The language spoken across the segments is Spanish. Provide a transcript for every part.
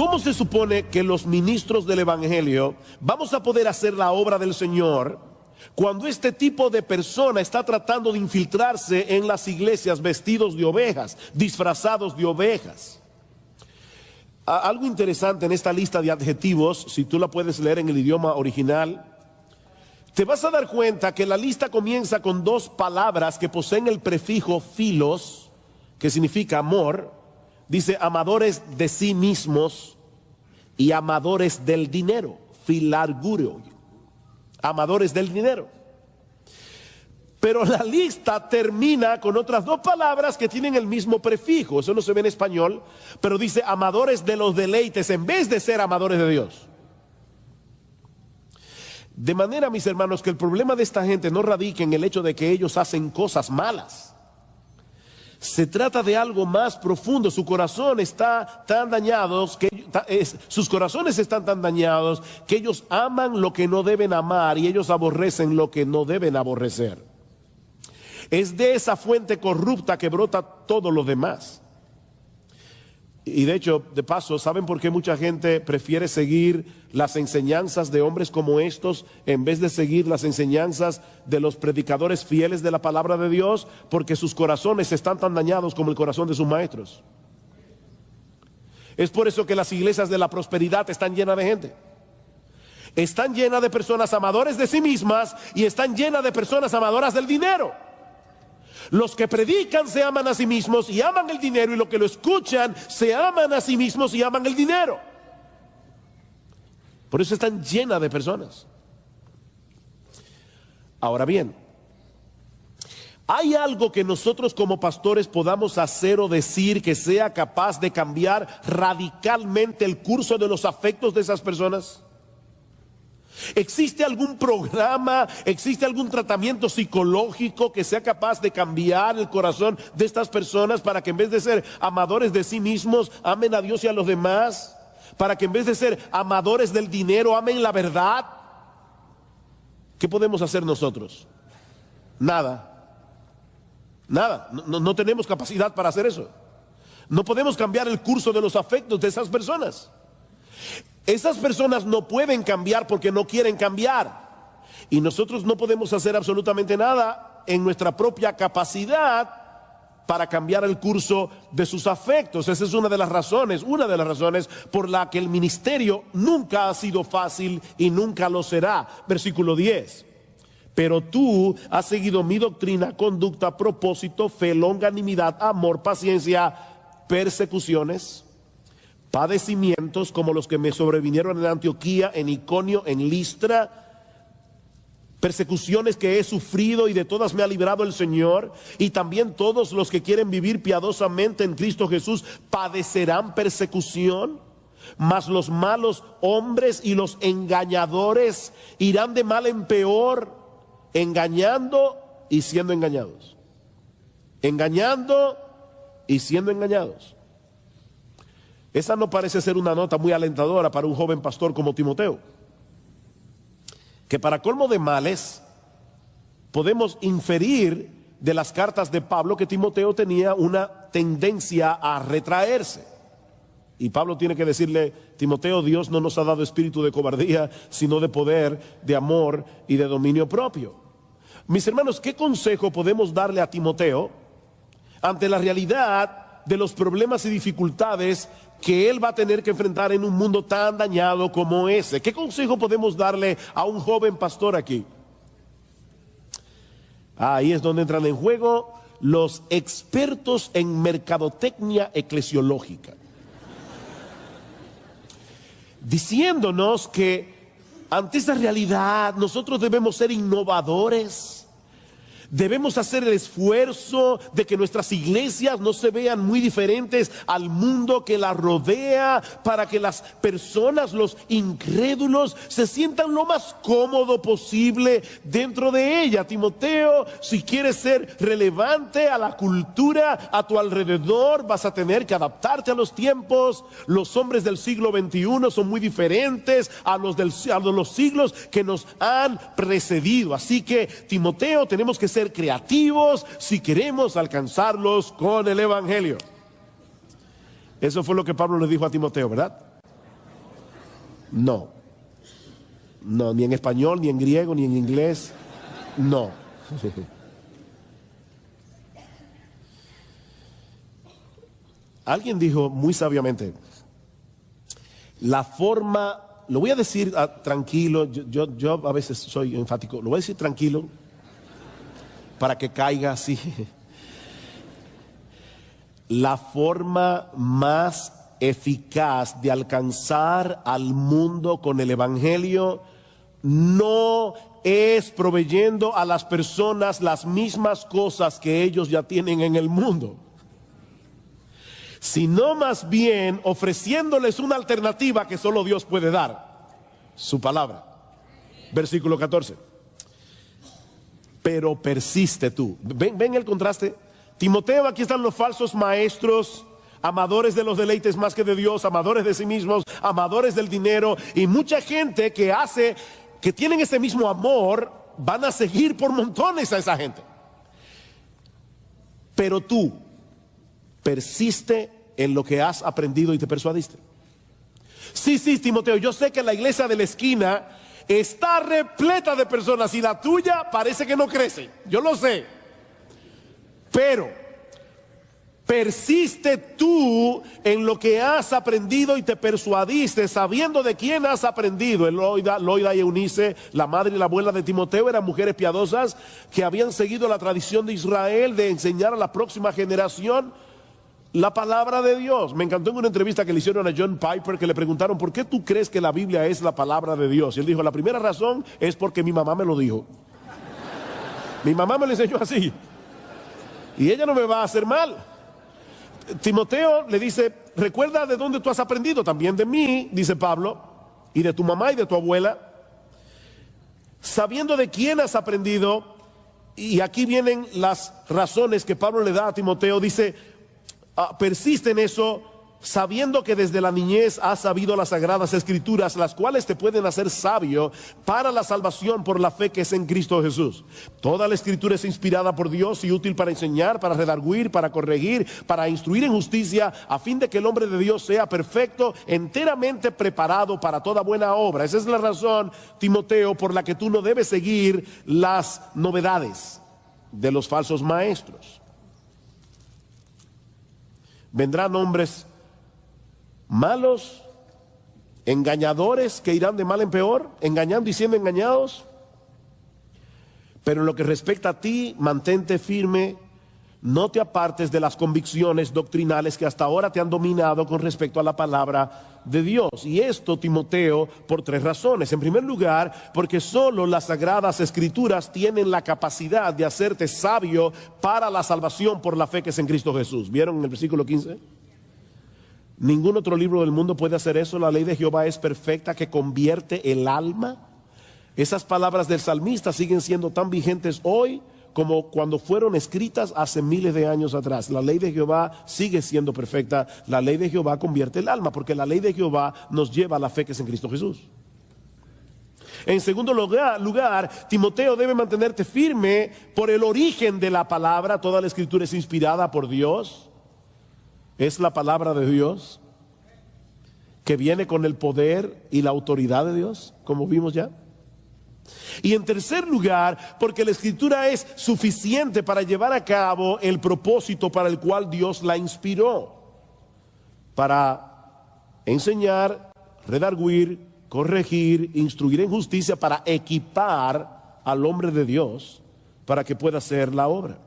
¿Cómo se supone que los ministros del Evangelio vamos a poder hacer la obra del Señor cuando este tipo de persona está tratando de infiltrarse en las iglesias vestidos de ovejas, disfrazados de ovejas? Algo interesante en esta lista de adjetivos, si tú la puedes leer en el idioma original, te vas a dar cuenta que la lista comienza con dos palabras que poseen el prefijo philos, que significa amor. Dice amadores de sí mismos y amadores del dinero, philarguro, amadores del dinero. Pero la lista termina con otras dos palabras que tienen el mismo prefijo. Eso no se ve en español, pero dice amadores de los deleites en vez de ser amadores de Dios. De manera, mis hermanos, que el problema de esta gente no radica en el hecho de que ellos hacen cosas malas. Se trata de algo más profundo. Su corazón está tan dañado, sus corazones están tan dañados que ellos aman lo que no deben amar y ellos aborrecen lo que no deben aborrecer. Es de esa fuente corrupta que brota todo lo demás. Y de hecho, de paso, ¿saben por qué mucha gente prefiere seguir las enseñanzas de hombres como estos en vez de seguir las enseñanzas de los predicadores fieles de la palabra de Dios? Porque sus corazones están tan dañados como el corazón de sus maestros. Es por eso que las iglesias de la prosperidad están llenas de gente. Están llenas de personas amadores de sí mismas y están llenas de personas amadoras del dinero. Los que predican se aman a sí mismos y aman el dinero, y los que lo escuchan se aman a sí mismos y aman el dinero. Por eso están llenas de personas. Ahora bien, ¿hay algo que nosotros como pastores podamos hacer o decir que sea capaz de cambiar radicalmente el curso de los afectos de esas personas? ¿Existe algún programa, existe algún tratamiento psicológico que sea capaz de cambiar el corazón de estas personas para que en vez de ser amadores de sí mismos, amen a Dios y a los demás? Para que en vez de ser amadores del dinero, amen la verdad. ¿Qué podemos hacer nosotros? Nada. Nada. No tenemos capacidad para hacer eso. No podemos cambiar el curso de los afectos de esas personas. Esas personas no pueden cambiar porque no quieren cambiar. Y nosotros no podemos hacer absolutamente nada en nuestra propia capacidad para cambiar el curso de sus afectos. Esa es una de las razones por la que el ministerio nunca ha sido fácil y nunca lo será. Versículo 10. Pero tú has seguido mi doctrina, conducta, propósito, fe, longanimidad, amor, paciencia, persecuciones, padecimientos como los que me sobrevinieron en Antioquía, en Iconio, en Listra, persecuciones que he sufrido y de todas me ha librado el Señor. Y también todos los que quieren vivir piadosamente en Cristo Jesús padecerán persecución. Mas los malos hombres y los engañadores irán de mal en peor, engañando y siendo engañados. Engañando y siendo engañados. Esa no parece ser una nota muy alentadora para un joven pastor como Timoteo, que para colmo de males podemos inferir de las cartas de Pablo que Timoteo tenía una tendencia a retraerse. Y Pablo tiene que decirle: Timoteo, Dios no nos ha dado espíritu de cobardía, sino de poder, de amor y de dominio propio. Mis hermanos, ¿qué consejo podemos darle a Timoteo ante la realidad de los problemas y dificultades que él va a tener que enfrentar en un mundo tan dañado como ese? ¿Qué consejo podemos darle a un joven pastor aquí? Ahí es donde entran en juego los expertos en mercadotecnia eclesiológica, diciéndonos que ante esa realidad nosotros debemos ser innovadores. Debemos hacer el esfuerzo de que nuestras iglesias no se vean muy diferentes al mundo que las rodea, para que las personas, los incrédulos, se sientan lo más cómodo posible dentro de ella. Timoteo, si quieres ser relevante a la cultura a tu alrededor, vas a tener que adaptarte a los tiempos. Los hombres del siglo XXI son muy diferentes a los siglos que nos han precedido. Así que, Timoteo, tenemos que ser creativos si queremos alcanzarlos con el evangelio. Eso fue lo que Pablo le dijo a Timoteo, ¿verdad? No. No, ni en español, ni en griego, ni en inglés. No. Alguien dijo muy sabiamente, la forma, lo voy a decir tranquilo, yo a veces soy enfático, lo voy a decir tranquilo para que caiga así. La forma más eficaz de alcanzar al mundo con el evangelio no es proveyendo a las personas las mismas cosas que ellos ya tienen en el mundo, sino más bien ofreciéndoles una alternativa que solo Dios puede dar, su palabra. Versículo 14. Pero persiste tú. ¿Ven el contraste? Timoteo, aquí están los falsos maestros, amadores de los deleites más que de Dios, amadores de sí mismos, amadores del dinero, y mucha gente que tienen ese mismo amor, van a seguir por montones a esa gente. Pero tú persiste en lo que has aprendido y te persuadiste. Sí, Timoteo, yo sé que la iglesia de la esquina está repleta de personas y la tuya parece que no crece, yo lo sé. Pero persiste tú en lo que has aprendido y te persuadiste, sabiendo de quién has aprendido. Loida y Eunice, la madre y la abuela de Timoteo, eran mujeres piadosas que habían seguido la tradición de Israel de enseñar a la próxima generación la palabra de Dios. Me encantó en una entrevista que le hicieron a John Piper, que le preguntaron, ¿por qué tú crees que la Biblia es la palabra de Dios? Y él dijo, la primera razón es porque mi mamá me lo dijo. Mi mamá me lo enseñó así. Y ella no me va a hacer mal. Timoteo le dice, recuerda de dónde tú has aprendido, también de mí, dice Pablo, y de tu mamá y de tu abuela, sabiendo de quién has aprendido. Y aquí vienen las razones que Pablo le da a Timoteo. Dice, persiste en eso, sabiendo que desde la niñez has sabido las sagradas escrituras, las cuales te pueden hacer sabio para la salvación por la fe que es en Cristo Jesús. Toda la escritura es inspirada por Dios y útil para enseñar, para redarguir, para corregir, para instruir en justicia, a fin de que el hombre de Dios sea perfecto, enteramente preparado para toda buena obra. Esa es la razón, Timoteo, por la que tú no debes seguir las novedades de los falsos maestros. Vendrán hombres malos, engañadores, que irán de mal en peor, engañando y siendo engañados. Pero en lo que respecta a ti, mantente firme, no te apartes de las convicciones doctrinales que hasta ahora te han dominado con respecto a la palabra de Dios. Y esto, Timoteo, por tres razones. En primer lugar, porque solo las sagradas escrituras tienen la capacidad de hacerte sabio para la salvación por la fe que es en Cristo Jesús. ¿Vieron en el versículo 15? Ningún otro libro del mundo puede hacer eso. La ley de Jehová es perfecta, que convierte el alma. Esas palabras del salmista siguen siendo tan vigentes hoy como cuando fueron escritas hace miles de años atrás. La ley de Jehová sigue siendo perfecta. La ley de Jehová convierte el alma, porque la ley de Jehová nos lleva a la fe que es en Cristo Jesús. En segundo lugar, Timoteo, debe mantenerte firme por el origen de la palabra. Toda la escritura es inspirada por Dios. Es la palabra de Dios que viene con el poder y la autoridad de Dios, como vimos ya. Y en tercer lugar, porque la escritura es suficiente para llevar a cabo el propósito para el cual Dios la inspiró: para enseñar, redarguir, corregir, instruir en justicia, para equipar al hombre de Dios para que pueda hacer la obra.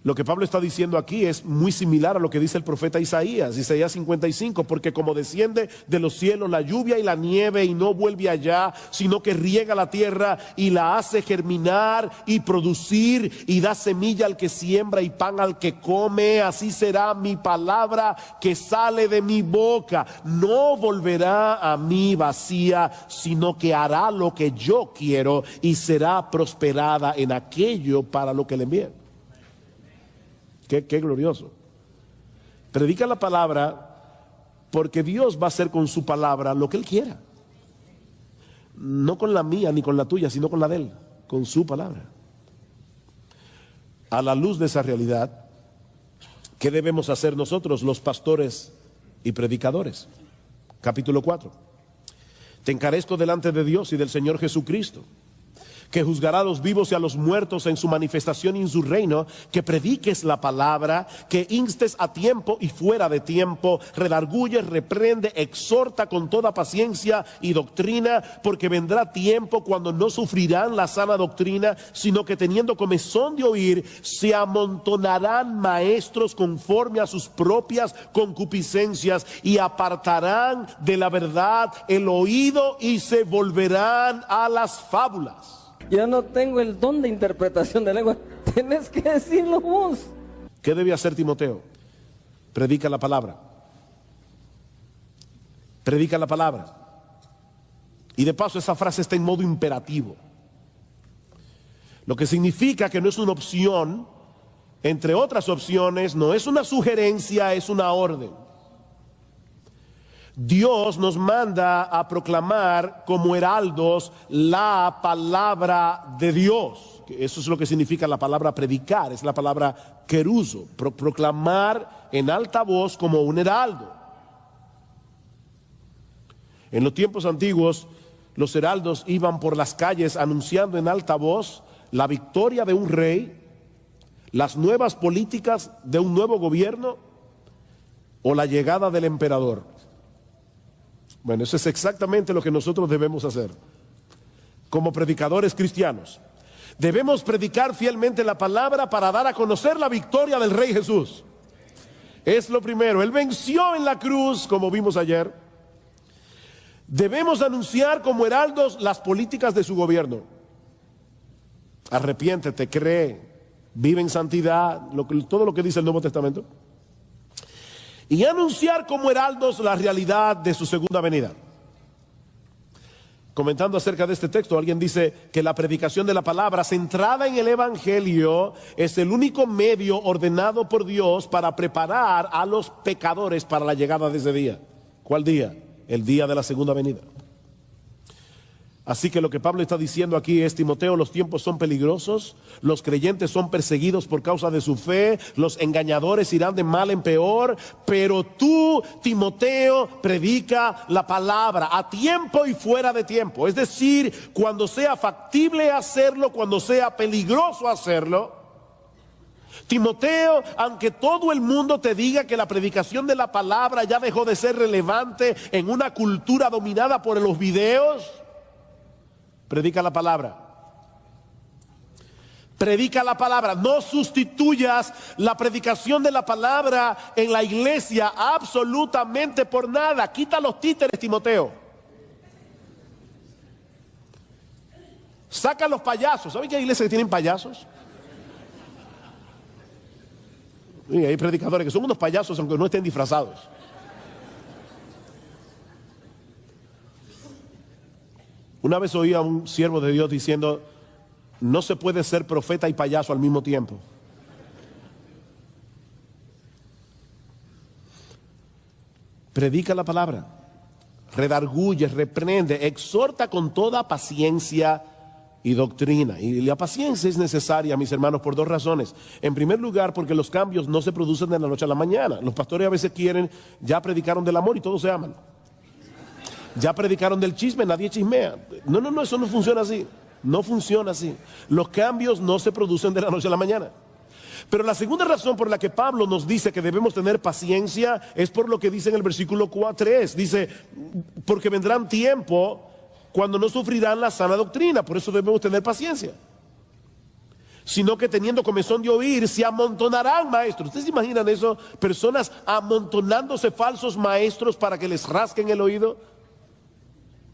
Lo que Pablo está diciendo aquí es muy similar a lo que dice el profeta Isaías 55, porque como desciende de los cielos la lluvia y la nieve y no vuelve allá, sino que riega la tierra y la hace germinar y producir y da semilla al que siembra y pan al que come, así será mi palabra que sale de mi boca. No volverá a mí vacía, sino que hará lo que yo quiero y será prosperada en aquello para lo que le envíe. Qué glorioso. Predica la palabra, porque Dios va a hacer con su palabra lo que Él quiera. No con la mía ni con la tuya, sino con la de Él, con su palabra. A la luz de esa realidad, ¿qué debemos hacer nosotros, los pastores y predicadores? Capítulo 4. Te encarezco delante de Dios y del Señor Jesucristo, que juzgará a los vivos y a los muertos en su manifestación y en su reino, que prediques la palabra, que instes a tiempo y fuera de tiempo, redarguye, reprende, exhorta con toda paciencia y doctrina, porque vendrá tiempo cuando no sufrirán la sana doctrina, sino que teniendo comezón de oír, se amontonarán maestros conforme a sus propias concupiscencias y apartarán de la verdad el oído y se volverán a las fábulas. Yo no tengo el don de interpretación de lengua. Tienes que decirlo vos. ¿Qué debe hacer Timoteo? Predica la palabra. Predica la palabra. Y de paso esa frase está en modo imperativo. Lo que significa que no es una opción, entre otras opciones, no es una sugerencia, es una orden. Dios nos manda a proclamar como heraldos la palabra de Dios. Eso es lo que significa la palabra predicar, es la palabra keruso, proclamar en alta voz como un heraldo. En los tiempos antiguos, los heraldos iban por las calles anunciando en alta voz la victoria de un rey, las nuevas políticas de un nuevo gobierno o la llegada del emperador. Bueno, eso es exactamente lo que nosotros debemos hacer como predicadores cristianos. Debemos predicar fielmente la palabra para dar a conocer la victoria del Rey Jesús. Es lo primero. Él venció en la cruz, como vimos ayer. Debemos anunciar como heraldos las políticas de su gobierno. Arrepiéntete, cree, vive en santidad, todo lo que dice el Nuevo Testamento. Y anunciar como heraldos la realidad de su segunda venida. Comentando acerca de este texto, alguien dice que la predicación de la palabra centrada en el Evangelio es el único medio ordenado por Dios para preparar a los pecadores para la llegada de ese día. ¿Cuál día? El día de la segunda venida. Así que lo que Pablo está diciendo aquí es: Timoteo, los tiempos son peligrosos, los creyentes son perseguidos por causa de su fe, los engañadores irán de mal en peor, pero tú, Timoteo, predica la palabra a tiempo y fuera de tiempo. Es decir, cuando sea factible hacerlo, cuando sea peligroso hacerlo. Timoteo, aunque todo el mundo te diga que la predicación de la palabra ya dejó de ser relevante en una cultura dominada por los videos, predica la palabra. Predica la palabra. No sustituyas la predicación de la palabra en la iglesia absolutamente por nada. Quita los títeres, Timoteo. Saca los payasos. ¿Saben que hay iglesias que tienen payasos? Y hay predicadores que son unos payasos aunque no estén disfrazados. Una vez oí a un siervo de Dios diciendo: no se puede ser profeta y payaso al mismo tiempo. Predica la palabra, redarguye, reprende, exhorta con toda paciencia y doctrina. Y la paciencia es necesaria, mis hermanos, por dos razones. En primer lugar, porque los cambios no se producen de la noche a la mañana. Los pastores a veces quieren, ya predicaron del amor y todos se aman. Ya predicaron del chisme, nadie chismea. No, eso no funciona así. No funciona así. Los cambios no se producen de la noche a la mañana. Pero la segunda razón por la que Pablo nos dice que debemos tener paciencia es por lo que dice en el versículo 3. Dice: porque vendrán tiempo cuando no sufrirán la sana doctrina. Por eso debemos tener paciencia. Sino que teniendo comezón de oír, se amontonarán maestros. ¿Ustedes se imaginan eso? Personas amontonándose falsos maestros para que les rasquen el oído,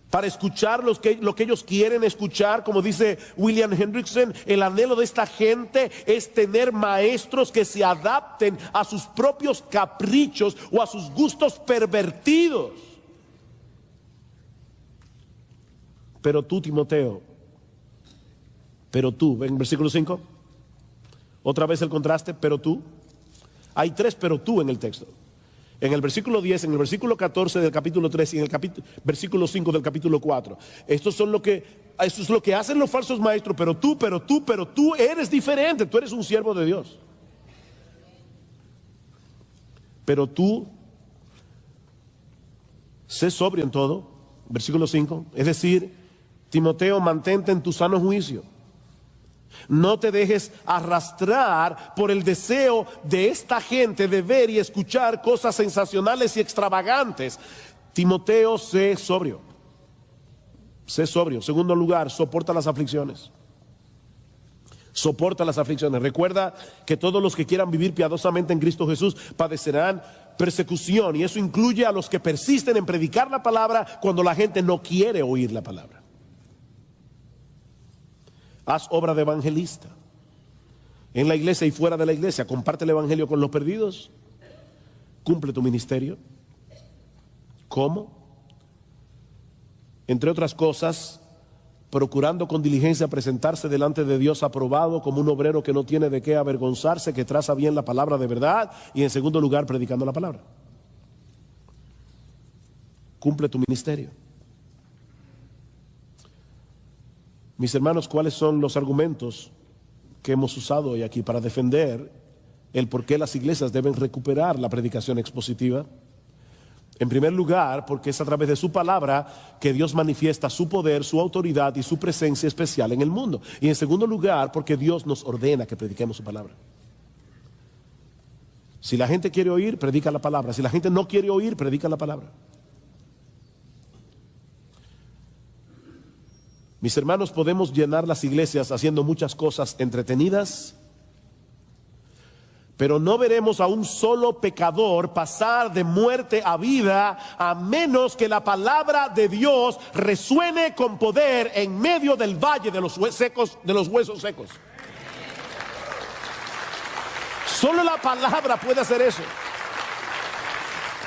para escuchar lo que ellos quieren escuchar. Como dice William Hendrickson, el anhelo de esta gente es tener maestros que se adapten a sus propios caprichos o a sus gustos pervertidos. Pero tú, Timoteo, en versículo 5, otra vez el contraste, pero tú. Hay tres pero tú en el texto. En el versículo 10, en el versículo 14 del capítulo 3 y en el versículo 5 del capítulo 4. Esto es lo que hacen los falsos maestros. Pero tú eres diferente. Tú eres un siervo de Dios. Pero tú, sé sobrio en todo, Versículo 5. Es decir, Timoteo, mantente en tu sano juicio. No te dejes arrastrar por el deseo de esta gente de ver y escuchar cosas sensacionales y extravagantes. Timoteo, sé sobrio. Sé sobrio. Segundo lugar, soporta las aflicciones. Soporta las aflicciones. Recuerda que todos los que quieran vivir piadosamente en Cristo Jesús padecerán persecución, y eso incluye a los que persisten en predicar la palabra cuando la gente no quiere oír la palabra. Haz obra de evangelista en la iglesia y fuera de la iglesia. Comparte el evangelio con los perdidos. Cumple tu ministerio. ¿Cómo? Entre otras cosas, procurando con diligencia presentarse delante de Dios aprobado como un obrero que no tiene de qué avergonzarse, que traza bien la palabra de verdad, y en segundo lugar, predicando la palabra. Cumple tu ministerio. Mis hermanos, ¿cuáles son los argumentos que hemos usado hoy aquí para defender el por qué las iglesias deben recuperar la predicación expositiva? En primer lugar, porque es a través de su palabra que Dios manifiesta su poder, su autoridad y su presencia especial en el mundo. Y en segundo lugar, porque Dios nos ordena que prediquemos su palabra. Si la gente quiere oír, predica la palabra. Si la gente no quiere oír, predica la palabra. Mis hermanos, podemos llenar las iglesias haciendo muchas cosas entretenidas, pero no veremos a un solo pecador pasar de muerte a vida a menos que la palabra de Dios resuene con poder en medio del valle de los huesos secos. Solo la palabra puede hacer eso.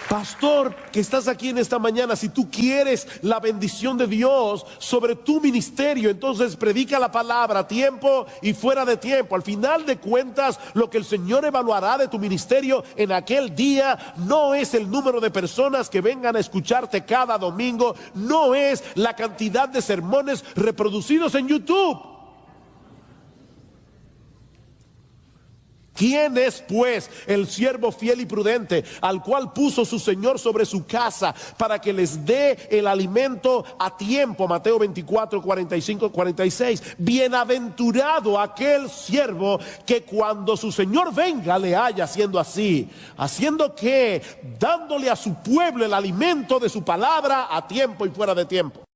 Pastor, que estás aquí en esta mañana, si tú quieres la bendición de Dios sobre tu ministerio, entonces predica la palabra a tiempo y fuera de tiempo. Al final de cuentas, lo que el Señor evaluará de tu ministerio en aquel día no es el número de personas que vengan a escucharte cada domingo, no es la cantidad de sermones reproducidos en YouTube. ¿Quién es pues el siervo fiel y prudente al cual puso su Señor sobre su casa para que les dé el alimento a tiempo? Mateo 24, 45, 46. Bienaventurado aquel siervo que cuando su Señor venga le haya haciendo así. ¿Haciendo qué? Dándole a su pueblo el alimento de su palabra a tiempo y fuera de tiempo.